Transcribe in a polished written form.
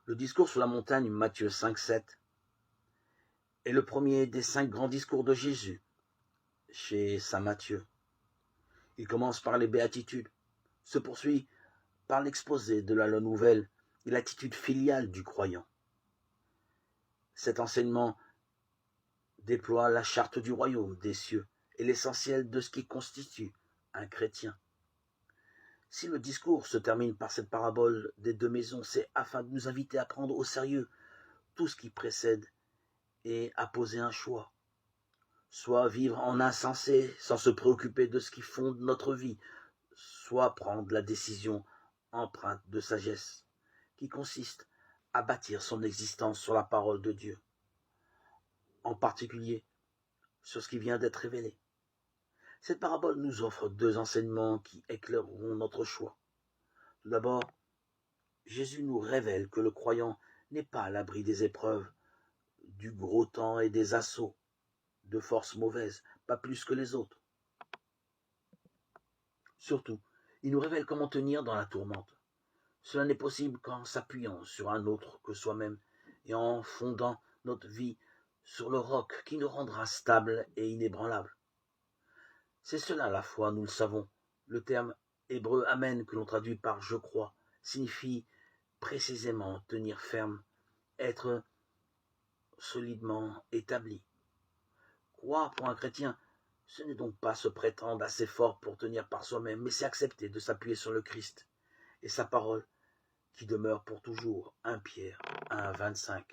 Le discours sur la montagne, Matthieu 5,7, est le premier des 5 grands discours de Jésus chez saint Matthieu. Il commence par les béatitudes, se poursuit par l'exposé de la loi nouvelle et l'attitude filiale du croyant. Cet enseignement déploie la charte du royaume des cieux et l'essentiel de ce qui constitue un chrétien. Si le discours se termine par cette parabole des 2 maisons, c'est afin de nous inviter à prendre au sérieux tout ce qui précède et à poser un choix. Soit vivre en insensé sans se préoccuper de ce qui fonde notre vie, soit prendre la décision empreinte de sagesse, qui consiste à bâtir son existence sur la parole de Dieu, en particulier sur ce qui vient d'être révélé. Cette parabole nous offre 2 enseignements qui éclaireront notre choix. Tout d'abord, Jésus nous révèle que le croyant n'est pas à l'abri des épreuves, du gros temps et des assauts de forces mauvaises, pas plus que les autres. Surtout, il nous révèle comment tenir dans la tourmente. Cela n'est possible qu'en s'appuyant sur un autre que soi-même et en fondant notre vie sur le roc qui nous rendra stable et inébranlable. C'est cela la foi, nous le savons. Le terme hébreu amen que l'on traduit par je crois signifie précisément tenir ferme, être solidement établi. Croire pour un chrétien, ce n'est donc pas se prétendre assez fort pour tenir par soi-même, mais c'est accepter de s'appuyer sur le Christ et sa parole qui demeure pour toujours. 1 Pierre 1, 25.